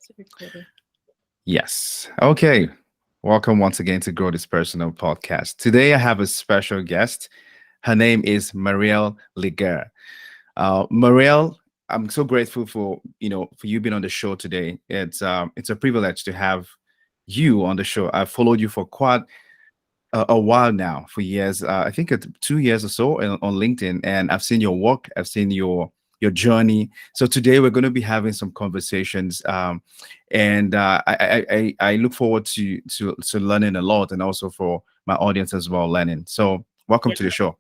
It's recording. Yes. Okay. Welcome once again to Grow This Personal podcast. Today I have a special guest. Her name is Marielle Legair. Marielle, I'm so grateful for for you being on the show today. It's a privilege to have you on the show. I've followed you for quite a while now, for years. I think it's 2 years or so on LinkedIn, and I've seen your work. I've seen your journey. So today we're going to be having some conversations, and I look forward to learning a lot, and also for my audience as well learning. So welcome Yeah. to the show.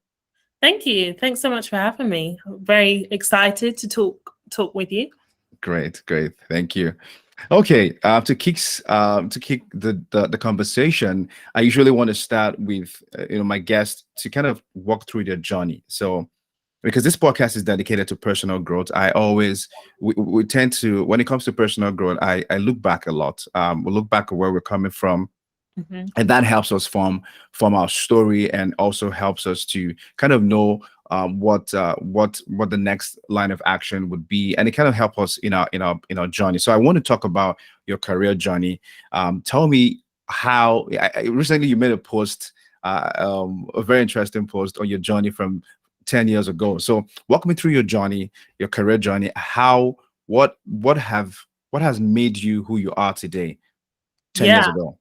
Thank you. Thanks so much for having me. I'm very excited to talk with you. Great, great. Thank you. Okay, to kick the conversation, I usually want to start with my guests to kind of walk through their journey. So because this podcast is dedicated to personal growth, we tend to, when it comes to personal growth, I look back a lot. We look back at where we're coming from, Hmm. and that helps us form our story, and also helps us to kind of know what the next line of action would be, and it kind of help us in our journey. So I want to talk about your career journey. Tell me how recently you made a post, a very interesting post on your journey from 10 years ago. So walk me through your journey, your career journey. How what has made you who you are today 10 years Yeah. ago?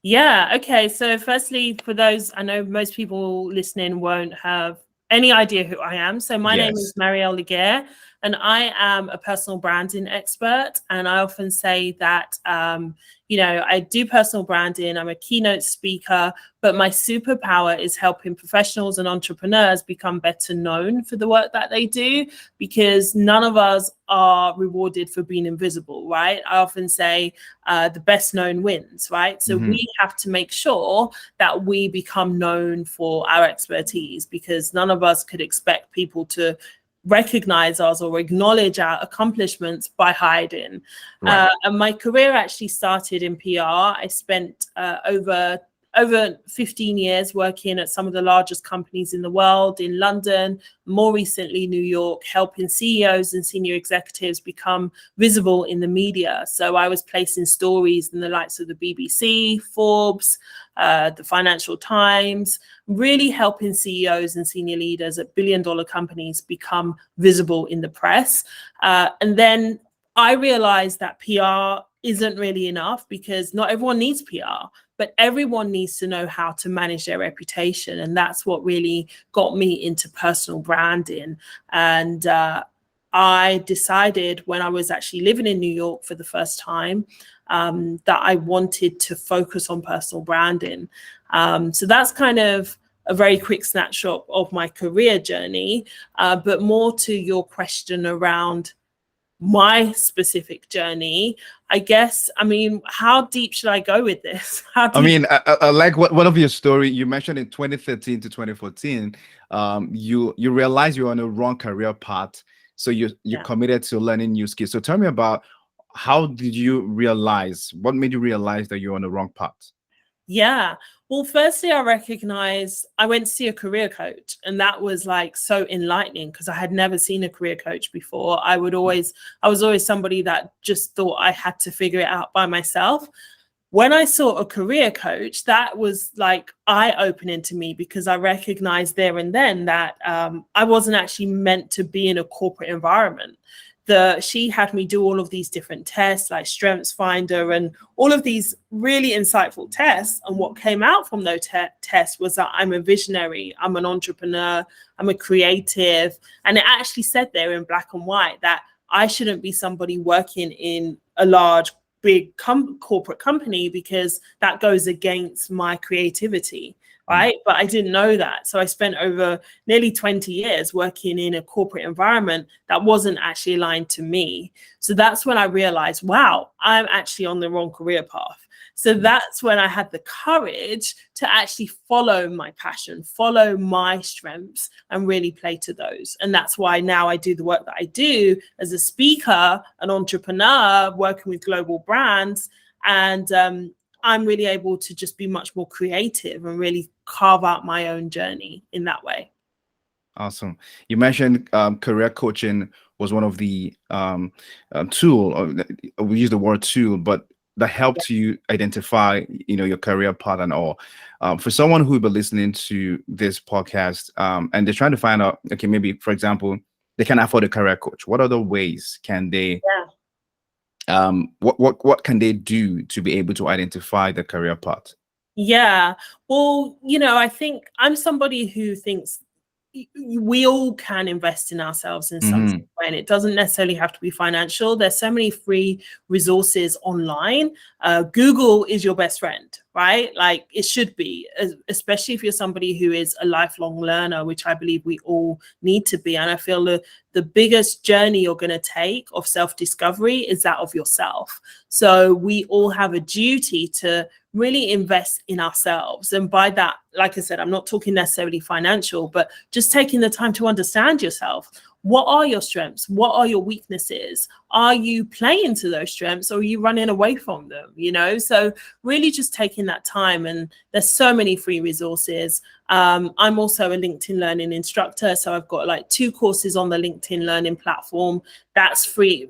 Yeah. Okay. So firstly, for those, I know most people listening won't have any idea who I am. So my name is Yes. Marielle Legair, and I am a personal branding expert. And I often say that, I do personal branding. I'm a keynote speaker, but my superpower is helping professionals and entrepreneurs become better known for the work that they do, because none of us are rewarded for being invisible, right? I often say the best known wins, right? So Hmm. we have to make sure that we become known for our expertise, because none of us could expect people to recognize us or acknowledge our accomplishments by hiding. Right. And my career actually started in PR. I spent over 15 years working at some of the largest companies in the world, in London, more recently New York, helping CEOs and senior executives become visible in the media. So I was placing stories in the likes of the BBC, Forbes, the Financial Times, really helping CEOs and senior leaders at billion-dollar companies become visible in the press. And then I realized that PR isn't really enough, because not everyone needs PR, but everyone needs to know how to manage their reputation. And that's what really got me into personal branding. And I decided, when I was actually living in New York for the first time, that I wanted to focus on personal branding. So that's kind of a very quick snapshot of my career journey, but more to your question around my specific journey, I guess. I mean, how deep should I go with this? How I deep? mean, I like one of your story you mentioned in 2013 to 2014. You realized you're on a wrong career path, so you Yeah. committed to learning new skills. So tell me about, how did you realize? What made you realize that you're on the wrong path? Yeah. Well, firstly, I recognized I went to see a career coach, and that was like so enlightening, because I had never seen a career coach before. I was always somebody that just thought I had to figure it out by myself. When I saw a career coach, that was like eye-opening to me, because I recognized there and then that I wasn't actually meant to be in a corporate environment. She had me do all of these different tests, like Strengths Finder, and all of these really insightful tests. And what came out from those tests was that I'm a visionary, I'm an entrepreneur, I'm a creative. And it actually said there in black and white that I shouldn't be somebody working in a large, big corporate company, because that goes against my creativity, right? But I didn't know that. So I spent over nearly 20 years working in a corporate environment that wasn't actually aligned to me. So that's when I realized, wow, I'm actually on the wrong career path. So that's when I had the courage to actually follow my passion, follow my strengths, and really play to those. And that's why now I do the work that I do as a speaker, an entrepreneur, working with global brands. And I'm really able to just be much more creative and really carve out my own journey in that way. Awesome. You mentioned career coaching was one of the tool, or we use the word tool, but that helped you identify, your career path and all. For someone who will be listening to this podcast, and they're trying to find out, okay, maybe for example, they can afford a career coach. What other ways can they? What can they do to be able to identify the career path? Yeah. Well, I think I'm somebody who thinks we all can invest in ourselves in some way, and it doesn't necessarily have to be financial. There's so many free resources online. Google is your best friend, right? Like it should be, especially if you're somebody who is a lifelong learner, which I believe we all need to be. And I feel the biggest journey you're going to take of self-discovery is that of yourself. So we all have a duty to really invest in ourselves. And by that, like I said, I'm not talking necessarily financial, but just taking the time to understand yourself. What are your strengths? What are your weaknesses? Are you playing to those strengths, or are you running away from them? So really just taking that time. And there's so many free resources. I'm also a LinkedIn Learning instructor. So I've got like 2 courses on the LinkedIn Learning platform. That's free.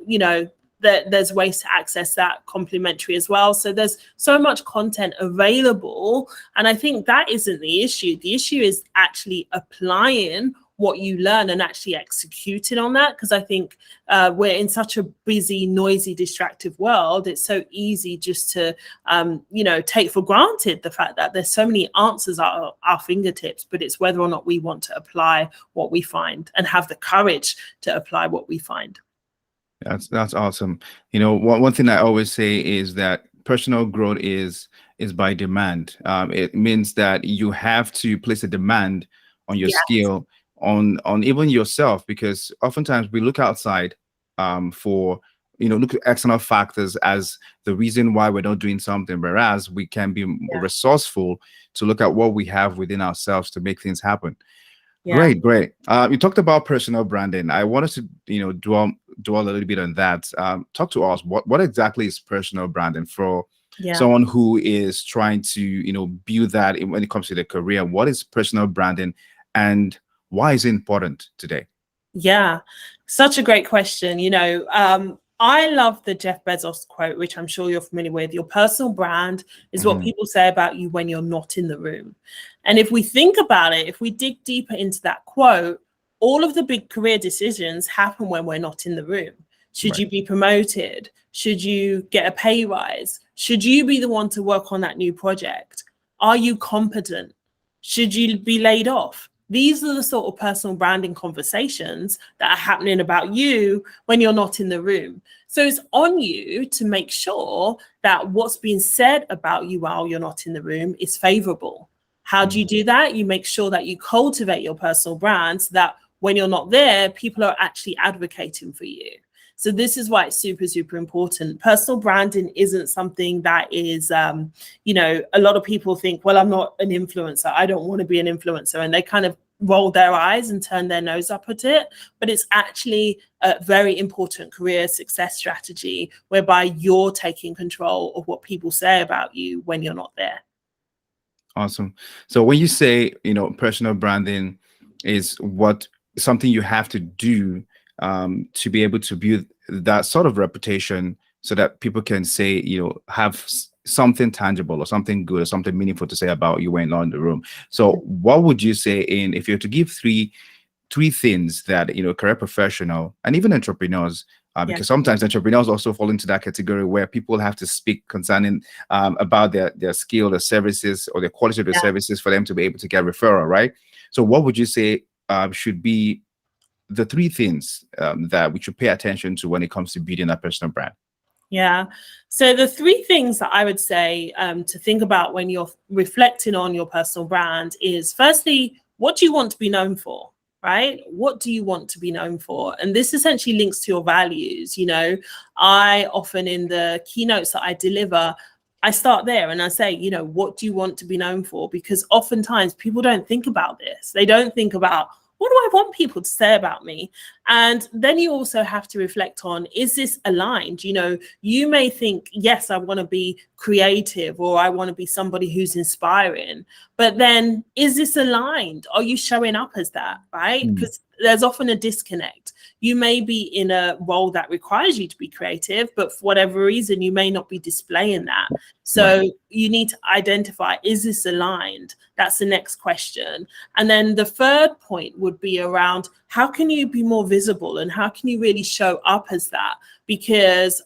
There's ways to access that complimentary as well. So there's so much content available. And I think that isn't the issue. The issue is actually applying what you learn and actually executing on that. Because I think we're in such a busy, noisy, distractive world. It's so easy just to, take for granted the fact that there's so many answers at our fingertips, but it's whether or not we want to apply what we find and have the courage to apply what we find. That's awesome. One thing I always say is that personal growth is by demand. It means that you have to place a demand on your skill, on even yourself, because oftentimes we look outside for look at external factors as the reason why we're not doing something, whereas we can be more resourceful to look at what we have within ourselves to make things happen. Great. You talked about personal branding. I wanted to dwell a little bit on that. Talk to us. What exactly is personal branding for someone who is trying to build that when it comes to their career? What is personal branding, and why is it important today? Yeah, such a great question. I love the Jeff Bezos quote, which I'm sure you're familiar with. Your personal brand is what people say about you when you're not in the room. And if we think about it, if we dig deeper into that quote, all of the big career decisions happen when we're not in the room. Should you be promoted? Should you get a pay rise? Should you be the one to work on that new project? Are you competent? Should you be laid off? These are the sort of personal branding conversations that are happening about you when you're not in the room. So it's on you to make sure that what's being said about you while you're not in the room is favorable. How do you do that? You make sure that you cultivate your personal brand so that when you're not there, people are actually advocating for you. So this is why it's super, super important. Personal branding isn't something that is, a lot of people think, well, I'm not an influencer. I don't want to be an influencer. And they kind of roll their eyes and turn their nose up at it. But it's actually a very important career success strategy whereby you're taking control of what people say about you when you're not there. Awesome. So when you say, personal branding is something you have to do to be able to build that sort of reputation so that people can say, have something tangible or something good or something meaningful to say about you when not in the room. So what would you say if you were to give three things that, career professional and even entrepreneurs, because sometimes entrepreneurs also fall into that category where people have to speak concerning about their skill, their services, or the quality of the services for them to be able to get referral, right? So what would you say should be the 3 things that we should pay attention to when it comes to building a personal brand? Yeah. So the 3 things that I would say to think about when you're reflecting on your personal brand is, firstly, what do you want to be known for? Right? What do you want to be known for? And this essentially links to your values. I often, in the keynotes that I deliver, I start there and I say, what do you want to be known for? Because oftentimes people don't think about this. They don't think about, what do I want people to say about me? And then you also have to reflect on, is this aligned? You may think, yes, I want to be creative, or I want to be somebody who's inspiring. But then, is this aligned? Are you showing up as that, right? Because there's often a disconnect. You may be in a role that requires you to be creative, but for whatever reason, you may not be displaying that. So Right. you need to identify, is this aligned? That's the next question. And then the third point would be around, how can you be more visible and how can you really show up as that? Because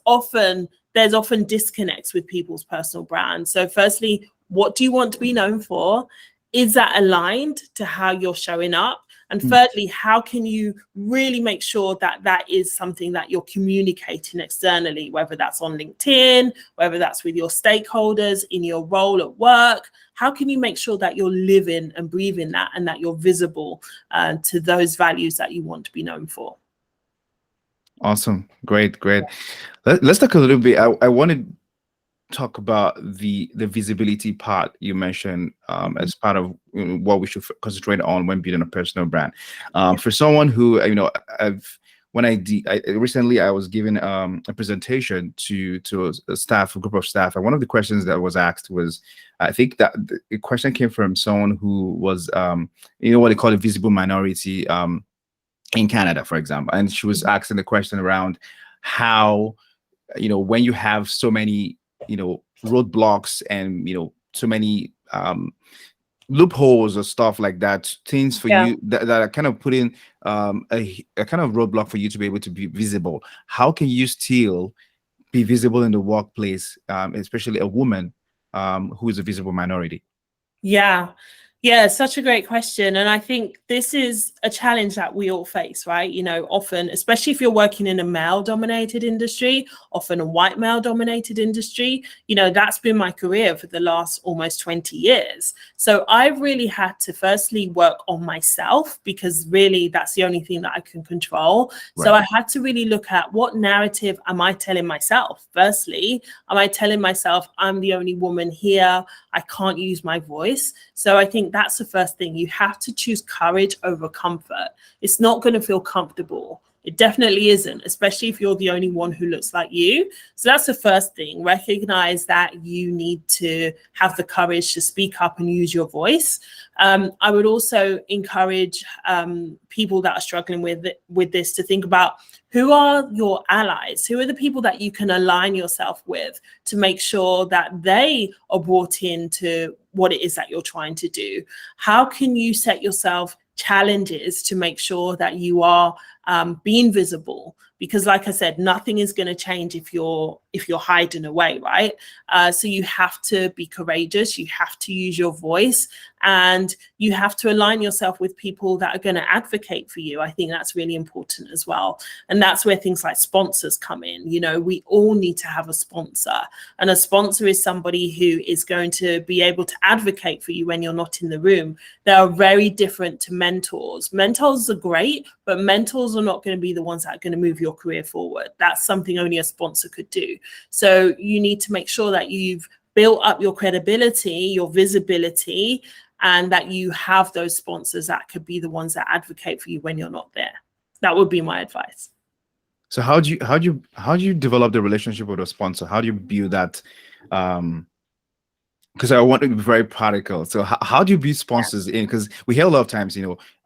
there's often disconnects with people's personal brands. So firstly, what do you want to be known for? Is that aligned to how you're showing up? And thirdly, how can you really make sure that that is something that you're communicating externally, whether that's on LinkedIn, whether that's with your stakeholders, in your role at work? How can you make sure that you're living and breathing that and that you're visible to those values that you want to be known for? Awesome. Great. Let's talk a little bit. I want to talk about the visibility part you mentioned as part of what we should concentrate on when building a personal brand. For someone who, recently I was given a presentation to a group of staff, and one of the questions that was asked was, I think that the question came from someone who was what they call a visible minority in Canada, for example, and she was asking the question around how, when you have so many roadblocks and so many loopholes or stuff like that, things for you that are kind of putting a kind of roadblock for you to be able to be visible. How can you still be visible in the workplace, especially a woman who is a visible minority? Yeah, such a great question. And I think this is a challenge that we all face, right? Often, especially if you're working in a male-dominated industry, often a white male-dominated industry, that's been my career for the last almost 20 years. So I've really had to firstly work on myself, because really that's the only thing that I can control. Right. So I had to really look at, what narrative am I telling myself? Firstly, am I telling myself I'm the only woman here? I can't use my voice. So I think that's the first thing. You have to choose courage over comfort. It's not going to feel comfortable. It definitely isn't, especially if you're the only one who looks like you. So that's the first thing. Recognize that you need to have the courage to speak up and use your voice. I would also encourage people that are struggling with this to think about, who are your allies? Who are the people that you can align yourself with to make sure that they are brought into what it is that you're trying to do? How can you set yourself challenges to make sure that you are being visible? Because like I said, nothing is going to change if you're hiding away, right? So you have to be courageous. You have to use your voice, and you have to align yourself with people that are going to advocate for you. I think that's really important as well. And that's where things like sponsors come in. We all need to have a sponsor, and a sponsor is somebody who is going to be able to advocate for you when you're not in the room. They are very different to mentors. Mentors are great, but mentors are not going to be the ones that are going to move your career forward. That's something only a sponsor could do. So you need to make sure that you've built up your credibility, your visibility, and that you have those sponsors that could be the ones that advocate for you when you're not there. That would be my advice. So how do you develop the relationship with a sponsor? How do you build that? Because I want to be very practical. So how do you build sponsors in? Because we hear a lot of times,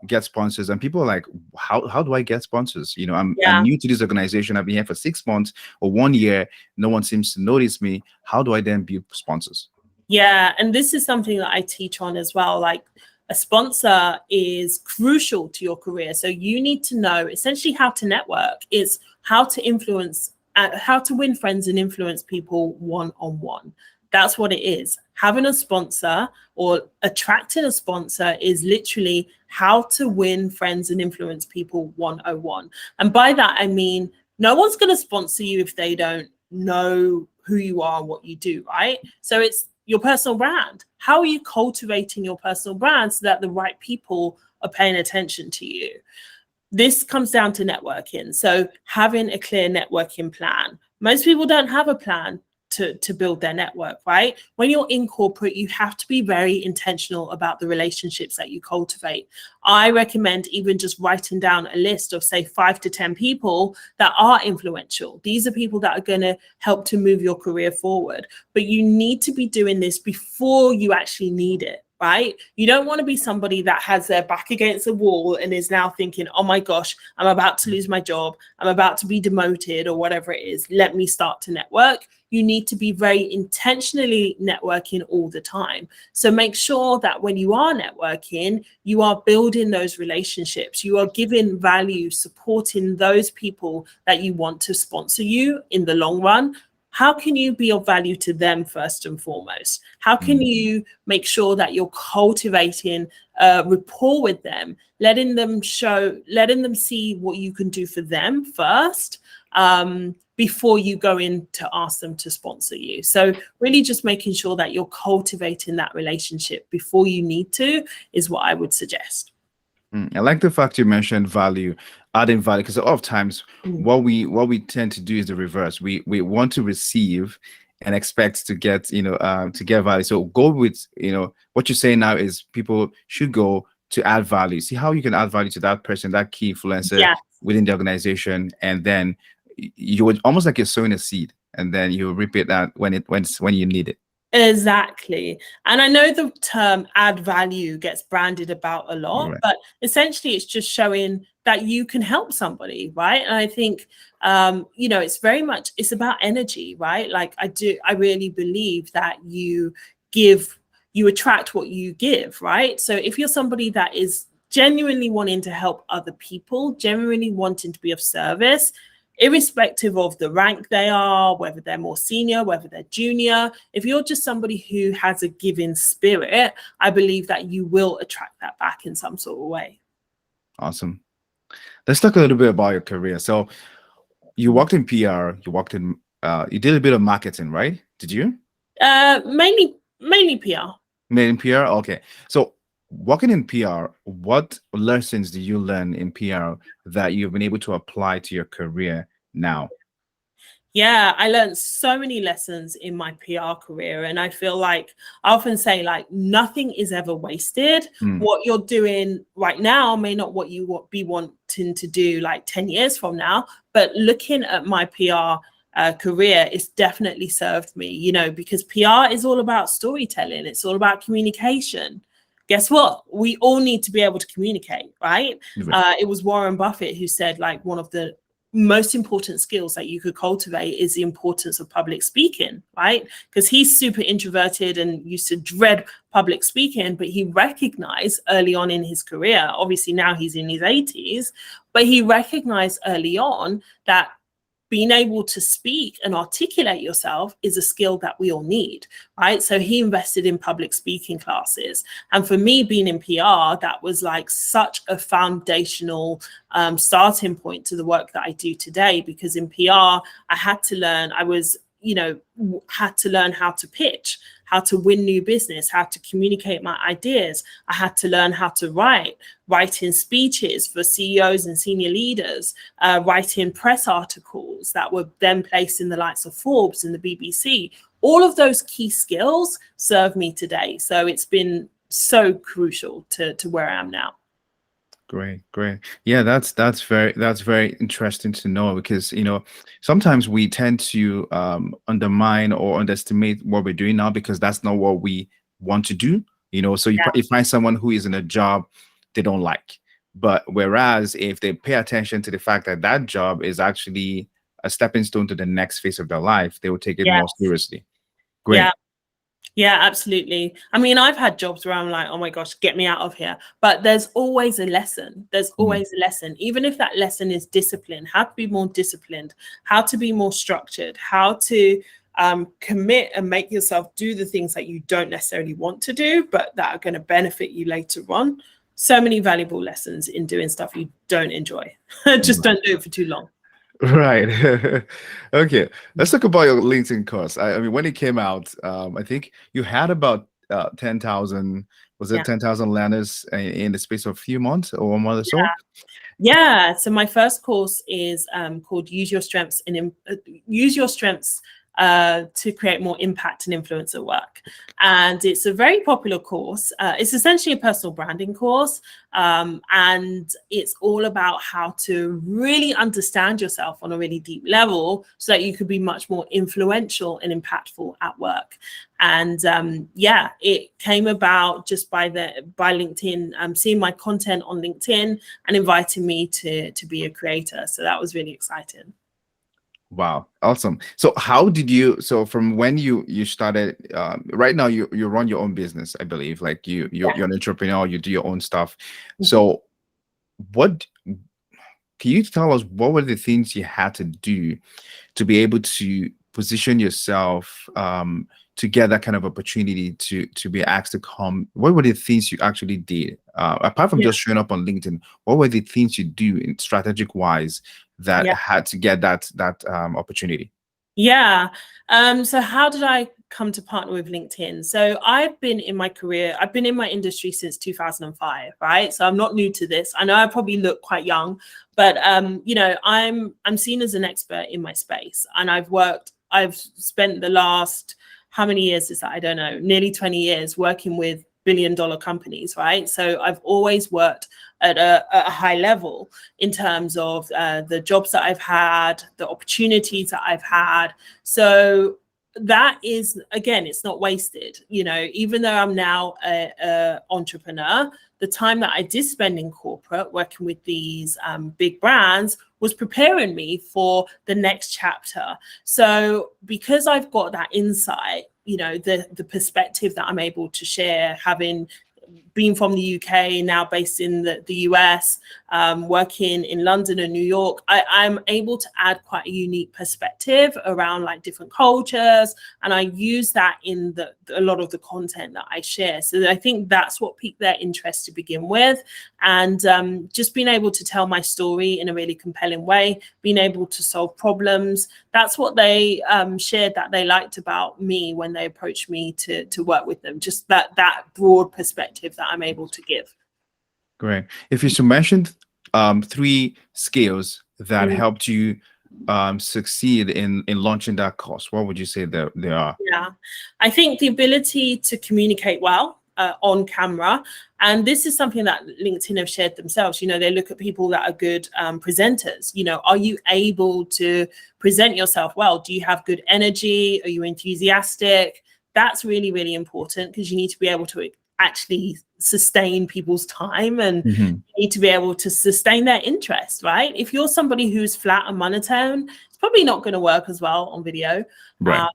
get sponsors, and people are like, how do I get sponsors? I'm new to this organization. I've been here for 6 months or 1 year. No one seems to notice me. How do I then build sponsors? Yeah, and this is something that I teach on as well. Like, a sponsor is crucial to your career. So you need to know essentially how to network. It's how to influence, how to win friends and influence people one-on-one. That's what it is. Having a sponsor or attracting a sponsor is literally how to win friends and influence people 101. And by that, I mean, no one's going to sponsor you if they don't know who you are and what you do, right? So it's your personal brand. How are you cultivating your personal brand so that the right people are paying attention to you? This comes down to networking. So having a clear networking plan. Most people don't have a plan to build their network, right? When you're in corporate, you have to be very intentional about the relationships that you cultivate. I recommend even just writing down a list of, say, 5 to 10 people that are influential. These are people that are going to help to move your career forward. But you need to be doing this before you actually need it, right? You don't want to be somebody that has their back against the wall and is now thinking, oh my gosh, I'm about to lose my job. I'm about to be demoted or whatever it is. Let me start to network. You need to be very intentionally networking all the time. So make sure that when you are networking, you are building those relationships. You are giving value, supporting those people that you want to sponsor you in the long run. How can you be of value to them first and foremost? How can you make sure that you're cultivating rapport with them, letting them see what you can do for them first, before you go in to ask them to sponsor you? So really just making sure that you're cultivating that relationship before you need to is what I would suggest. I like the fact you mentioned value, adding value, because a lot of times what we tend to do is the reverse. We want to receive and expect to get to get value. So go with what you're saying now is people should go to add value. See how you can add value to that person, that key influencer within the organization, and then you would almost like you're sowing a seed, and then you reap it that when you need it. Exactly. And I know the term add value gets branded about a lot, but essentially it's just showing that you can help somebody, right? And I think, it's about energy, right? Like I really believe that you attract what you give, right? So if you're somebody that is genuinely wanting to help other people, genuinely wanting to be of service, irrespective of the rank they are, whether they're more senior, whether they're junior, if you're just somebody who has a giving spirit, I believe that you will attract that back in some sort of way. Awesome. Let's talk a little bit about your career. So you worked in PR, you did a bit of marketing, right? Did you? Mainly PR. Mainly PR? Okay. So working in PR, what lessons did you learn in PR that you've been able to apply to your career now? Yeah, I learned so many lessons in my PR career. And I feel like I often say, like, nothing is ever wasted. What you're doing right now may not what you be wanting to do like 10 years from now. But looking at my PR career, it's definitely served me, because PR is all about storytelling. It's all about communication. Guess what? We all need to be able to communicate, right? It was Warren Buffett who said, like, one of the most important skills that you could cultivate is the importance of public speaking, right? Because he's super introverted and used to dread public speaking, but he recognized early on in his career, obviously now he's in his 80s, but he recognized early on that being able to speak and articulate yourself is a skill that we all need, right? So he invested in public speaking classes. And for me, being in PR, that was like such a foundational starting point to the work that I do today, because in PR, I had to learn how to pitch, how to win new business, how to communicate my ideas. I had to learn how to writing speeches for CEOs and senior leaders, writing press articles that were then placed in the likes of Forbes and the BBC. All of those key skills serve me today. So it's been so crucial to where I am now. Great. Yeah, that's very interesting to know, because sometimes we tend to undermine or underestimate what we're doing now because that's not what we want to do. So you find someone who is in a job they don't like, but whereas if they pay attention to the fact that that job is actually a stepping stone to the next phase of their life, they will take it more seriously. Great. Yeah, absolutely. I mean, I've had jobs where I'm like, oh my gosh, get me out of here. But there's always a lesson. There's always a lesson, even if that lesson is discipline, how to be more disciplined, how to be more structured, how to commit and make yourself do the things that you don't necessarily want to do, but that are going to benefit you later on. So many valuable lessons in doing stuff you don't enjoy. Just don't do it for too long. Right. Okay. Let's talk about your LinkedIn course. I mean, when it came out, I think you had about 10,000, was it 10,000 learners in the space of a few months or 1 month or so? Yeah. So my first course is called Use Your Strengths to create more impact and influence at work. And it's a very popular course. It's essentially a personal branding course. And it's all about how to really understand yourself on a really deep level so that you could be much more influential and impactful at work. And it came about just by LinkedIn, seeing my content on LinkedIn and inviting me to be a creator. So that was really exciting. Wow, awesome. So how did you, so from when you started, right now you run your own business, I believe, like you're an entrepreneur, you do your own stuff. So what, can you tell us what were the things you had to do to be able to position yourself to get that kind of opportunity to be asked to come? What were the things you actually did? Apart from just showing up on LinkedIn, what were the things you do in strategic wise that had to get that opportunity? Yeah. So how did I come to partner with LinkedIn? So I've been in my industry since 2005, right? So I'm not new to this. I know I probably look quite young, but I'm seen as an expert in my space, and I've spent the last, how many years is that? I don't know, nearly 20 years working with billion-dollar companies, right? So I've always worked at a high level in terms of the jobs that I've had, the opportunities that I've had. So that is, again, it's not wasted. Even though I'm now a entrepreneur, the time that I did spend in corporate working with these big brands was preparing me for the next chapter. So because I've got that insight, the perspective that I'm able to share, having been from the UK, now based in the US, working in London and New York, I'm able to add quite a unique perspective around like different cultures. And I use that in a lot of the content that I share. So I think that's what piqued their interest to begin with. And just being able to tell my story in a really compelling way, being able to solve problems. That's what they shared that they liked about me when they approached me to work with them. Just that broad perspective that I'm able to give. Great. If you should mention 3 skills that helped you succeed in launching that course, what would you say that they are? Yeah, I think the ability to communicate well on camera. And this is something that LinkedIn have shared themselves. They look at people that are good presenters. Are you able to present yourself well? Do you have good energy? Are you enthusiastic? That's really, really important, because you need to be able to actually sustain people's time, and you need to be able to sustain their interest, right? If you're somebody who's flat and monotone, it's probably not going to work as well on video. Right.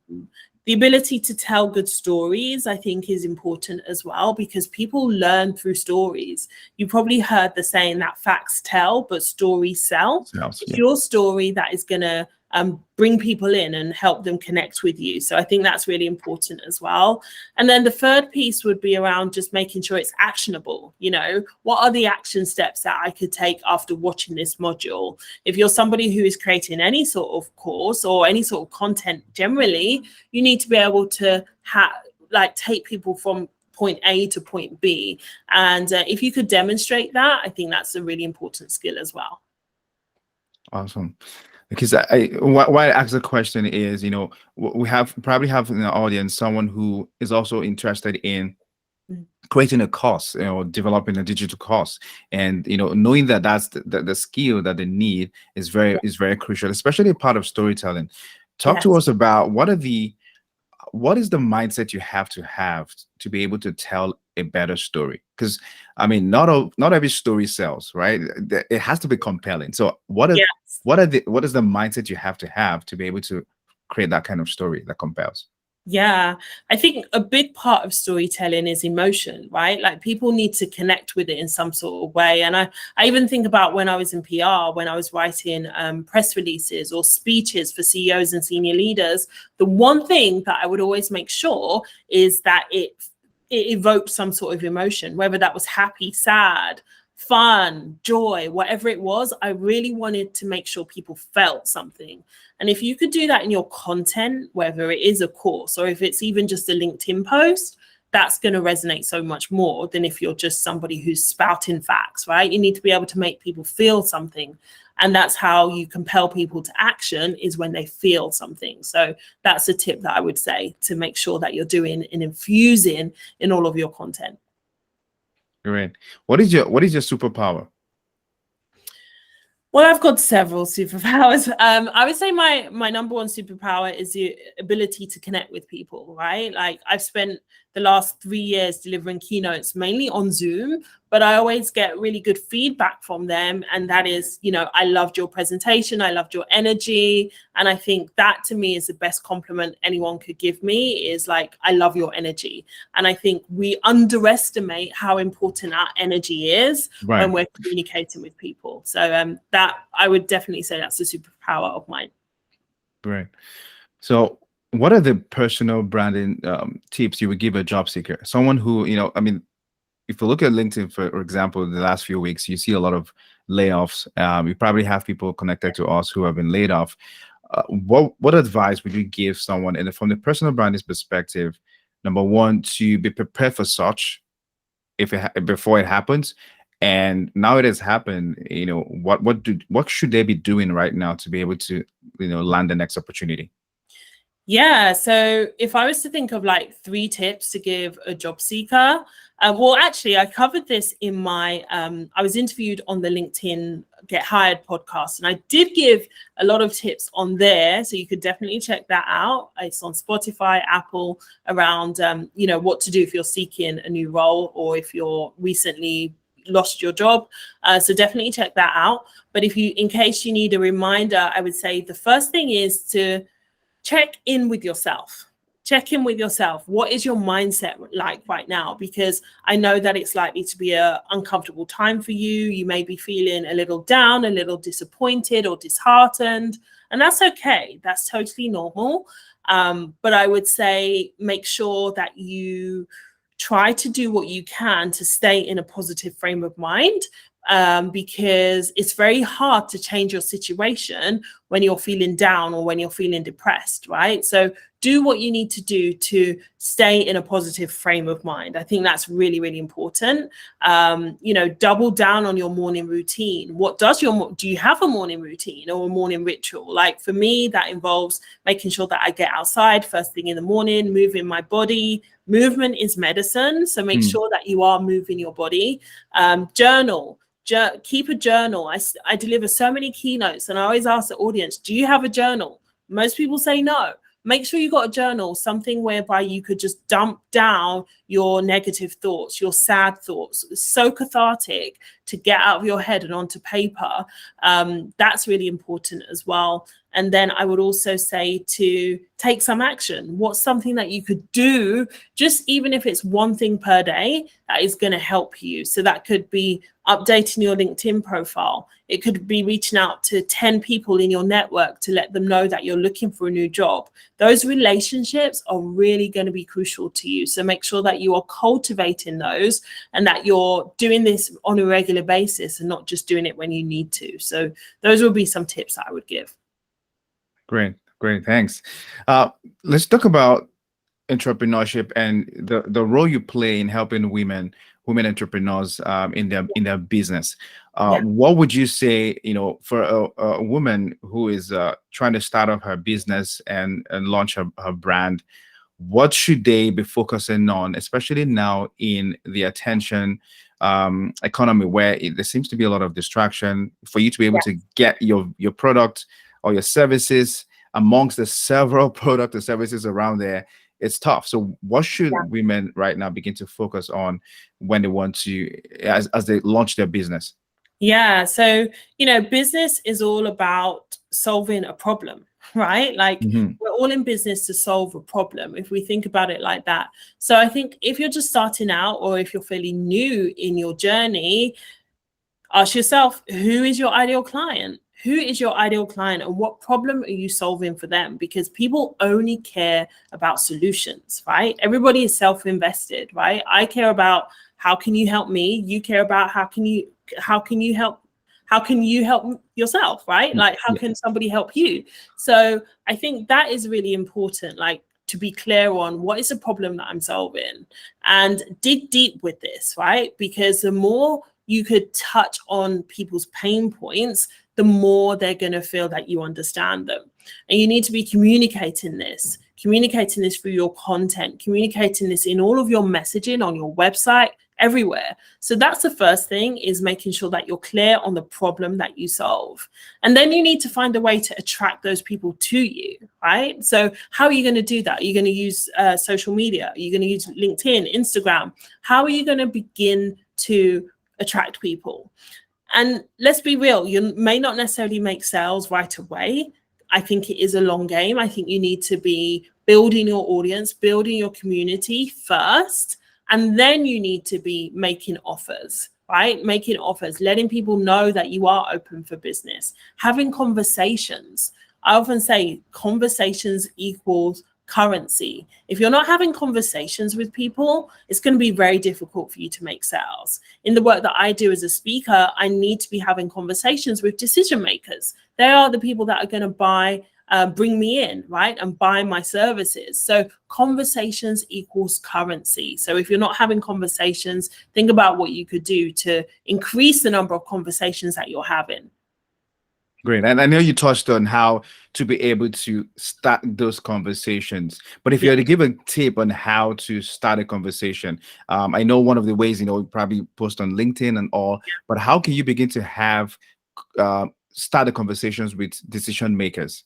The ability to tell good stories, I think, is important as well, because people learn through stories. You probably heard the saying that facts tell, but stories sell. It's your story that is going to bring people in and help them connect with you. So I think that's really important as well. And then the third piece would be around just making sure it's actionable. What are the action steps that I could take after watching this module? If you're somebody who is creating any sort of course or any sort of content generally, you need to be able to take people from point A to point B. And if you could demonstrate that, I think that's a really important skill as well. Awesome. Because why I ask the question is, we probably have in the audience someone who is also interested in creating a course, developing a digital course, and knowing that that's the skill that they need is very crucial, especially part of storytelling. Talk to us about what is the mindset you have to be able to tell a better story, because not every story sells, right? It has to be compelling. So what is the mindset you have to be able to create that kind of story that compels? Yeah, I think a big part of storytelling is emotion, right? Like, people need to connect with it in some sort of way. And I even think about when I was in PR, when I was writing press releases or speeches for CEOs and senior leaders, the one thing that I would always make sure is that it evoked some sort of emotion, whether that was happy, sad, fun, joy, whatever it was. I really wanted to make sure people felt something. And if you could do that in your content, whether it is a course or if it's even just a LinkedIn post, that's going to resonate so much more than if you're just somebody who's spouting facts, right? You need to be able to make people feel something. And that's how you compel people to action, is when they feel something. So that's a tip that I would say, to make sure that you're doing and infusing in all of your content. Great. What is your superpower? Well, I've got several superpowers. I would say my number one superpower is the ability to connect with people, right? Like, I've spent the last 3 years delivering keynotes mainly on Zoom, but I always get really good feedback from them. And that is, I loved your presentation. I loved your energy. And I think that, to me, is the best compliment anyone could give me, is like, I love your energy. And I think we underestimate how important our energy is when we're communicating with people. So that, I would definitely say, that's a superpower of mine. Great. So what are the personal branding tips you would give a job seeker? Someone who, if you look at LinkedIn, for example, in the last few weeks, you see a lot of layoffs. You probably have people connected to us who have been laid off. What advice would you give someone, and from the personal branding perspective, number one, to be prepared for such before it happens? And now it has happened, what should they be doing right now to be able to, land the next opportunity? Yeah, so if I was to think of like 3 tips to give a job seeker, well, actually, I covered this in my, I was interviewed on the LinkedIn Get Hired podcast, and I did give a lot of tips on there. So you could definitely check that out. It's on Spotify, Apple, around, what to do if you're seeking a new role, or if you're recently lost your job. So definitely check that out. But in case you need a reminder, I would say the first thing is to check in with yourself. Check in with yourself. What is your mindset like right now? Because I know that it's likely to be an uncomfortable time for you. You may be feeling a little down, a little disappointed or disheartened, and that's okay. That's totally normal. But I would say, make sure that you try to do what you can to stay in a positive frame of mind, because it's very hard to change your situation when you're feeling down or when you're feeling depressed, right? So do what you need to do to stay in a positive frame of mind. I think that's really, really important. Double down on your morning routine. Do you have a morning routine or a morning ritual? Like, for me, that involves making sure that I get outside first thing in the morning, moving my body. Movement is medicine. So make sure that you are moving your body. Journal. Keep a journal. I deliver so many keynotes, and I always ask the audience, do you have a journal? Most people say no. Make sure you got a journal, something whereby you could just dump down your negative thoughts, your sad thoughts. It's so cathartic to get out of your head and onto paper. That's really important as well. And then I would also say to take some action. What's something that you could do, just even if it's one thing per day, that is going to help you? So that could be updating your LinkedIn profile. It could be reaching out to 10 people in your network to let them know that you're looking for a new job. Those relationships are really going to be crucial to you. So make sure that you are cultivating those, and that you're doing this on a regular basis and not just doing it when you need to. So those would be some tips that I would give. Great, thanks. Let's talk about entrepreneurship and the role you play in helping women entrepreneurs in their business. What would you say, for a woman who is trying to start up her business and launch her brand? What should they be focusing on, especially now in the attention economy, where there seems to be a lot of distraction? For you to be able to get your product or your services amongst the several products and services around there, it's tough. So what should women right now begin to focus on when they want to, as they launch their business? Yeah. So, business is all about solving a problem, right? Like, we're all in business to solve a problem, if we think about it like that. So I think if you're just starting out, or if you're fairly new in your journey, ask yourself, who is your ideal client? Who is your ideal client, and what problem are you solving for them? Because people only care about solutions, right? Everybody is self-invested, right? I care about how can you help me? You care about how can you help yourself, right? Like, how can somebody help you? So I think that is really important. Like, to be clear on what is the problem that I'm solving, and dig deep with this, right? Because the more you could touch on people's pain points, the more they're going to feel that you understand them. And you need to be communicating this through your content, communicating this in all of your messaging on your website, everywhere. So that's the first thing, is making sure that you're clear on the problem that you solve. And then you need to find a way to attract those people to you, right? So how are you going to do that? Are you going to use social media? Are you going to use LinkedIn, Instagram? How are you going to begin to attract people? And let's be real, you may not necessarily make sales right away. I think it is a long game. I think you need to be building your audience, building your community first, and then you need to be making offers, right? Making offers, letting people know that you are open for business, having conversations. I often say conversations equals currency. If you're not having conversations with people, it's going to be very difficult for you to make sales. In the work that I do as a speaker, I need to be having conversations with decision makers. They are the people that are going to bring me in, right, and buy my services. So conversations equals currency. So if you're not having conversations, think about what you could do to increase the number of conversations that you're having. Great. And I know you touched on how to be able to start those conversations, but if you had to give a tip on how to start a conversation, I know one of the ways, you probably post on LinkedIn and all, but how can you begin to have start the conversations with decision makers?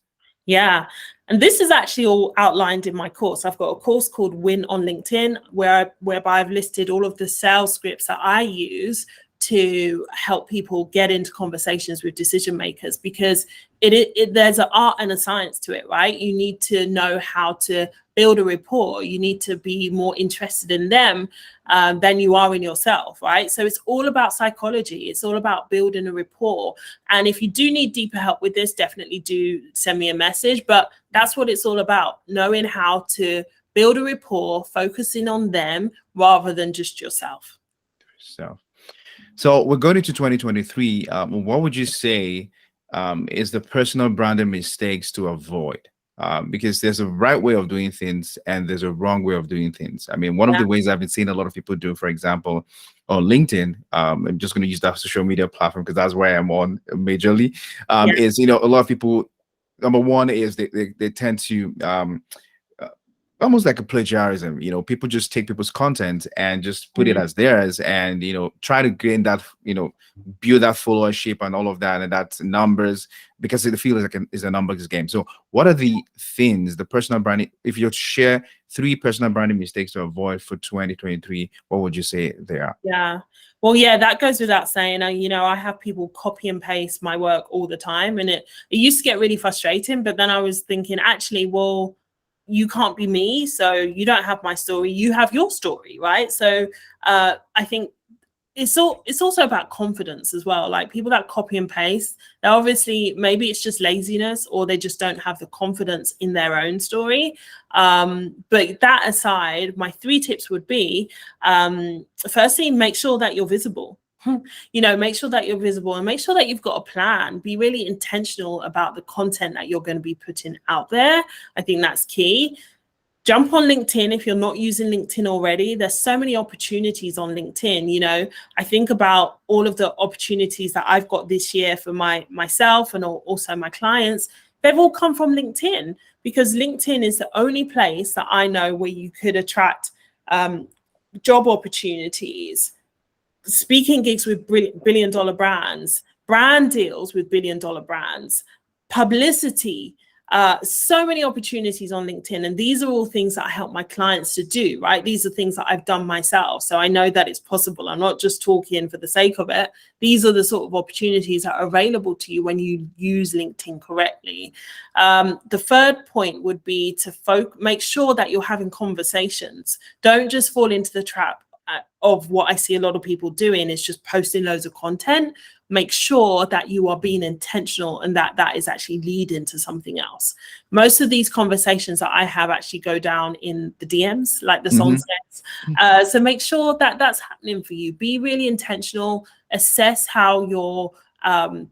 Yeah. And this is actually all outlined in my course. I've got a course called Win on LinkedIn, whereby I've listed all of the sales scripts that I use to help people get into conversations with decision makers, because there's an art and a science to it, right? You need to know how to build a rapport. You need to be more interested in them than you are in yourself, right? So it's all about psychology. It's all about building a rapport. And if you do need deeper help with this, definitely do send me a message. But that's what it's all about, knowing how to build a rapport, focusing on them rather than just yourself. So we're going into 2023. What would you say is the personal branding mistakes to avoid? Because there's a right way of doing things and there's a wrong way of doing things. I mean, one of the ways I've been seeing a lot of people do, for example, on LinkedIn, I'm just going to use that social media platform because that's where I'm on majorly, is, a lot of people, number one is they tend to almost like a plagiarism. People just take people's content and just put it as theirs and, try to gain that, build that followership and all of that. And that's numbers, because it feels like it's a numbers game. So what are the things, the personal branding, if you share 3 personal branding mistakes to avoid for 2023, what would you say they are? Yeah. Well, yeah, that goes without saying. I have people copy and paste my work all the time. And it used to get really frustrating. But then I was thinking, actually, well, you can't be me, so you don't have my story, you have your story, right? So I think it's also about confidence as well. Like, people that copy and paste, they obviously, maybe it's just laziness, or they just don't have the confidence in their own story. But that aside, my 3 tips would be, firstly, make sure that you're visible. Make sure that you're visible and make sure that you've got a plan. Be really intentional about the content that you're going to be putting out there. I think that's key. Jump on LinkedIn if you're not using LinkedIn already. There's so many opportunities on LinkedIn. I think about all of the opportunities that I've got this year for myself and also my clients. They've all come from LinkedIn, because LinkedIn is the only place that I know where you could attract job opportunities, speaking gigs with billion-dollar brands, brand deals with billion-dollar brands, publicity, so many opportunities on LinkedIn. And these are all things that I help my clients to do, right? These are things that I've done myself. So I know that it's possible. I'm not just talking for the sake of it. These are the sort of opportunities that are available to you when you use LinkedIn correctly. The third point would be to make sure that you're having conversations. Don't just fall into the trap of what I see a lot of people doing, is just posting loads of content. Make sure that you are being intentional and that is actually leading to something else. Most of these conversations that I have actually go down in the DMs, like the song says. So make sure that that's happening for you. Be really intentional. Assess how you're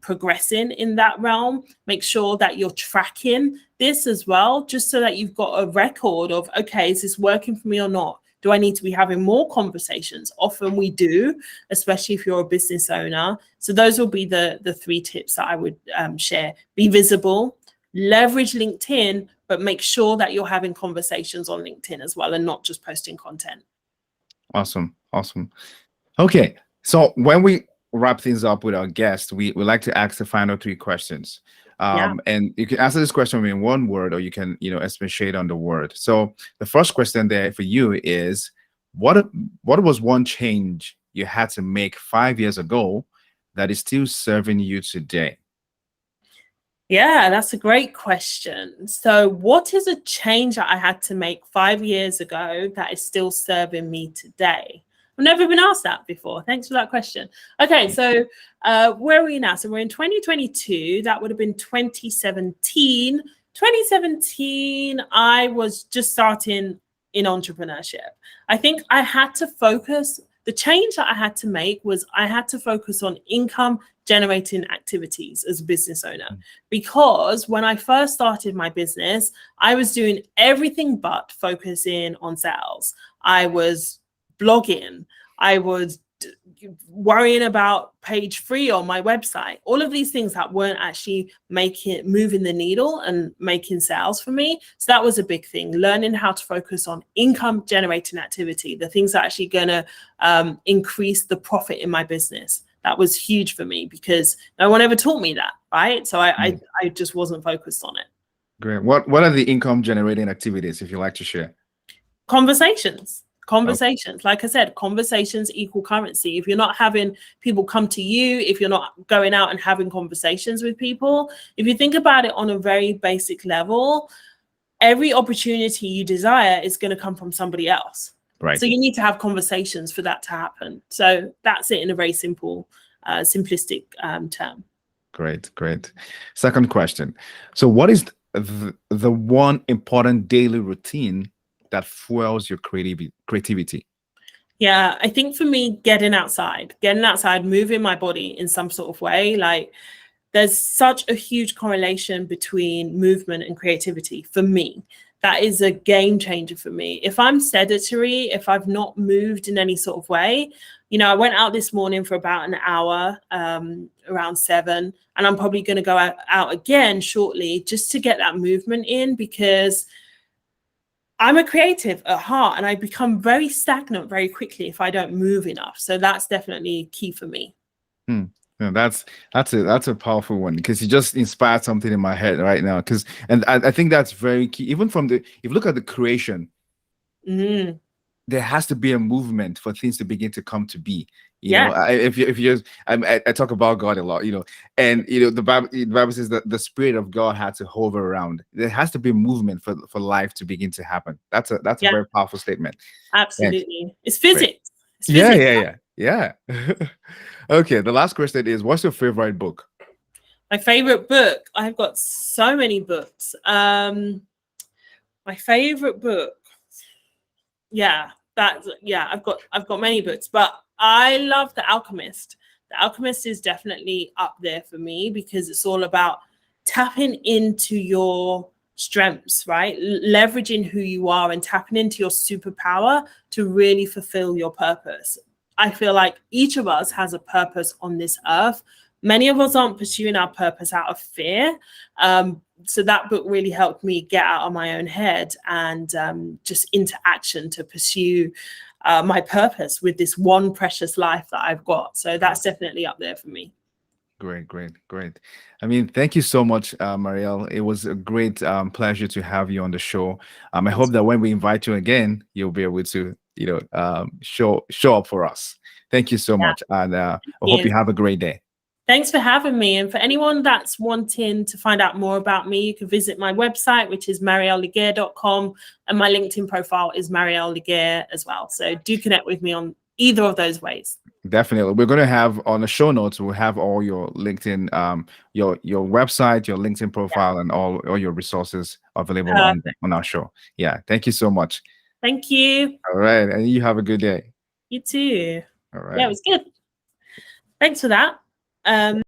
progressing in that realm. Make sure that you're tracking this as well, just so that you've got a record of, okay, is this working for me or not? Do I need to be having more conversations? Often we do, especially if you're a business owner. So those will be the 3 tips that I would share. Be visible, leverage LinkedIn, but make sure that you're having conversations on LinkedIn as well and not just posting content. Awesome. Okay, so when we wrap things up with our guest, we like to ask the final 3 questions. And you can answer this question in 1 word, or you can, expatiate on the word. So the first question there for you is, what was one change you had to make 5 years ago that is still serving you today? Yeah, that's a great question. So what is a change that I had to make 5 years ago that is still serving me today? I've never been asked that before. Thanks for that question. Okay, so where are we now? So we're in 2022. That would have been 2017. 2017, I was just starting in entrepreneurship. I think I had to focus. The change that I had to make was I had to focus on income generating activities as a business owner, because when I first started my business, I was doing everything but focusing on sales. I was blogging, I was worrying about page 3 on my website, all of these things that weren't actually moving the needle and making sales for me. So that was a big thing, learning how to focus on income generating activity, the things that are actually going to increase the profit in my business. That was huge for me because no one ever taught me that, right? So I just wasn't focused on it. Great. What are the income generating activities, if you like to share? Conversations. Like I said, conversations equal currency. If you're not having people come to you, if you're not going out and having conversations with people, if you think about it on a very basic level, every opportunity you desire is going to come from somebody else. Right. So you need to have conversations for that to happen. So that's it in a very simple, simplistic term. Great. Second question. So what is the one important daily routine that fuels your creativity? Yeah, I think for me, getting outside, moving my body in some sort of way. Like, there's such a huge correlation between movement and creativity for me. That is a game changer for me. If I'm sedentary, if I've not moved in any sort of way, I went out this morning for about an hour, around 7, and I'm probably going to go out again shortly just to get that movement in, because I'm a creative at heart and I become very stagnant very quickly if I don't move enough. So that's definitely key for me. Yeah, that's a powerful one, because you just inspired something in my head right now. And I think that's very key. Even if you look at the creation, there has to be a movement for things to begin to come to be. I talk about God a lot, and the Bible says that the Spirit of God had to hover around. There has to be movement for life to begin to happen. That's a very powerful statement. Absolutely. It's physics. Yeah. Okay, the last question is, what's your favorite book? My favorite book? I've got so many books. My favorite book. I've got many books, but I love The Alchemist. The Alchemist is definitely up there for me, because it's all about tapping into your strengths, right? Leveraging who you are and tapping into your superpower to really fulfill your purpose. I feel like each of us has a purpose on this earth. Many of us aren't pursuing our purpose out of fear. So that book really helped me get out of my own head and just into action to pursue my purpose with this one precious life that I've got. So that's definitely up there for me. Great. I mean, thank you so much, Marielle. It was a great pleasure to have you on the show. I hope that when we invite you again, you'll be able to, show up for us. Thank you so much. And I hope you have a great day. Thanks for having me. And for anyone that's wanting to find out more about me, you can visit my website, which is mariellelegair.com. And my LinkedIn profile is Marielle Legair as well. So do connect with me on either of those ways. Definitely. We're going to have on the show notes, we'll have all your LinkedIn, your website, your LinkedIn profile, and all your resources available on our show. Yeah. Thank you so much. Thank you. All right. And you have a good day. You too. All right. Yeah, it was good. Thanks for that.